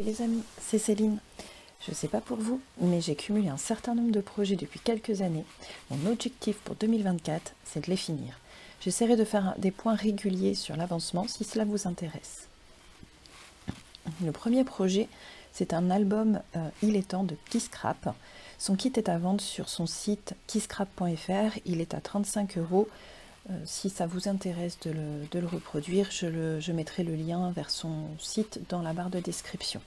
Les amis, c'est Céline. Je ne sais pas pour vous, mais j'ai cumulé un certain nombre de projets depuis quelques années. Mon objectif pour 2024, c'est de les finir. J'essaierai de faire des points réguliers sur l'avancement si cela vous intéresse. Le premier projet, c'est un album Il est temps de Keyscrap. Son kit est à vendre sur son site keyscrap.fr. Il est à 35 €. Si ça vous intéresse de le reproduire, je mettrai le lien vers son site dans la barre de description.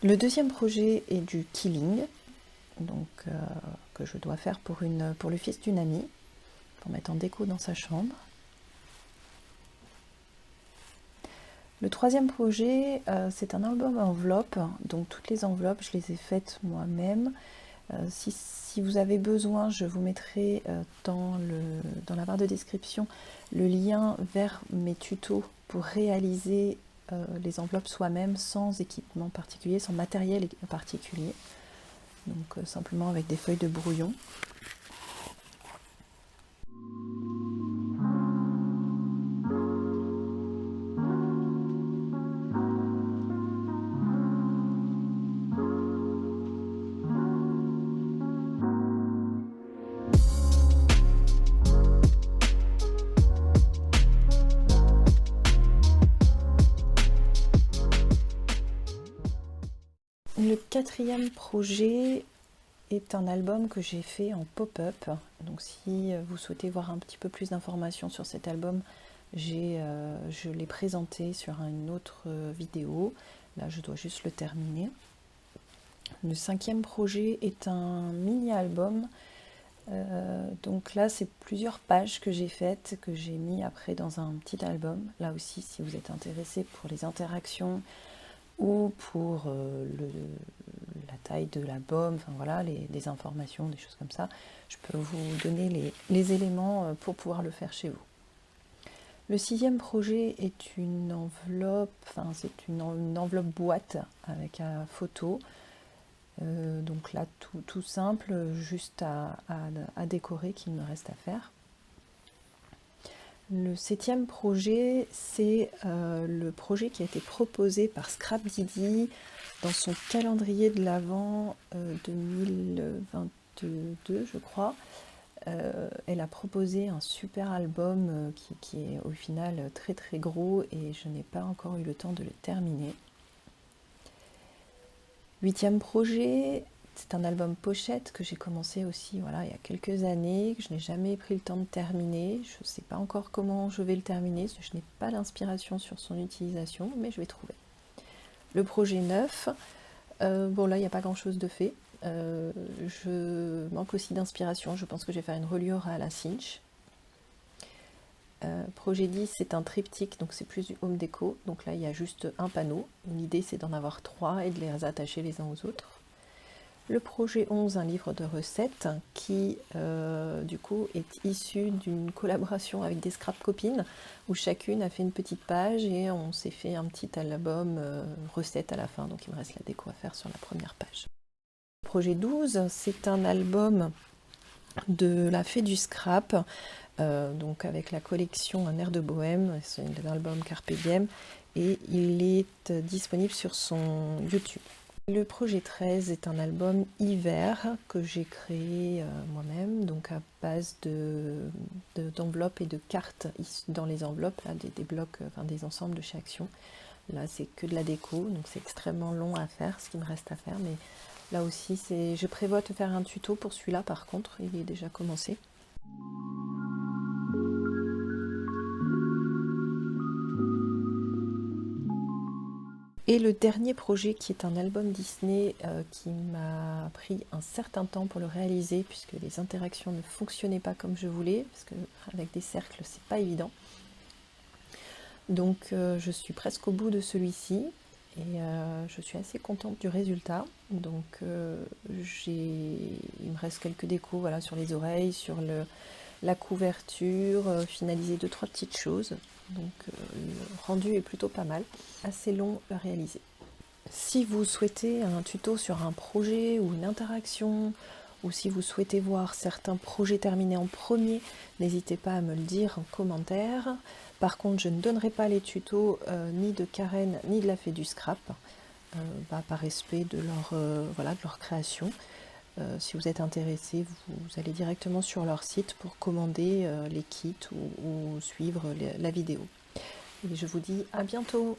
Le deuxième projet est du Killing, donc, que je dois faire pour le fils d'une amie, pour mettre en déco dans sa chambre. Le troisième projet, c'est un album à enveloppe, donc toutes les enveloppes, je les ai faites moi-même. Si vous avez besoin, je vous mettrai dans la barre de description le lien vers mes tutos pour réaliser les enveloppes soi-même sans équipement particulier, sans matériel particulier. Donc simplement avec des feuilles de brouillon. Le quatrième projet est un album que j'ai fait en pop-up. Donc si vous souhaitez voir un petit peu plus d'informations sur cet album, je l'ai présenté sur une autre vidéo. Là, je dois juste le terminer. Le cinquième projet est un mini-album. Donc là, c'est plusieurs pages que j'ai faites, que j'ai mis après dans un petit album. Là aussi, si vous êtes intéressé pour les interactions ou pour la taille de l'album, enfin voilà, des informations, des choses comme ça, je peux vous donner les éléments pour pouvoir le faire chez vous. Le sixième projet est une enveloppe, enfin c'est une enveloppe boîte avec une photo. Donc là, tout simple, juste à décorer qu'il me reste à faire. Le septième projet, c'est le projet qui a été proposé par Scrap Didi dans son calendrier de l'Avent 2022, je crois. Elle a proposé un super album qui est au final très très gros et je n'ai pas encore eu le temps de le terminer. Huitième projet, c'est un album pochette que j'ai commencé aussi voilà, il y a quelques années, que je n'ai jamais pris le temps de terminer. Je ne sais pas encore comment je vais le terminer, parce que je n'ai pas d'inspiration sur son utilisation, mais je vais trouver. Le projet 9, bon là il n'y a pas grand chose de fait. Je manque aussi d'inspiration, je pense que je vais faire une reliure à la cinch. Projet 10, c'est un triptyque, donc c'est plus du home déco. Donc là, il y a juste un panneau. L'idée, c'est d'en avoir 3 et de les attacher les uns aux autres. Le projet 11, un livre de recettes qui, du coup, est issu d'une collaboration avec des scrap copines où chacune a fait une petite page et on s'est fait un petit album recettes à la fin. Donc il me reste la déco à faire sur la première page. Le projet 12, c'est un album de la Fée du Scrap, donc avec la collection Un air de bohème, c'est l'album Carpe Diem, et il est disponible sur son YouTube. Le projet 13 est un album hiver que j'ai créé moi-même, donc à base d'enveloppes et de cartes dans les enveloppes, là, des blocs, enfin des ensembles de chez Action. Là c'est que de la déco, donc c'est extrêmement long à faire, ce qui me reste à faire, mais là aussi je prévois de faire un tuto pour celui-là par contre, il est déjà commencé. Et le dernier projet qui est un album Disney qui m'a pris un certain temps pour le réaliser puisque les interactions ne fonctionnaient pas comme je voulais, parce qu'avec des cercles c'est pas évident. Donc je suis presque au bout de celui-ci et je suis assez contente du résultat. Donc il me reste quelques décos voilà, sur les oreilles, sur la couverture, finaliser 2-3 petites choses. Donc le rendu est plutôt pas mal, assez long à réaliser. Si vous souhaitez un tuto sur un projet ou une interaction, ou si vous souhaitez voir certains projets terminés en premier, n'hésitez pas à me le dire en commentaire. Par contre, je ne donnerai pas les tutos ni de Karen ni de la Fée du Scrap, par respect de de leur création. Si vous êtes intéressé, vous allez directement sur leur site pour commander les kits ou suivre la vidéo. Et je vous dis à bientôt!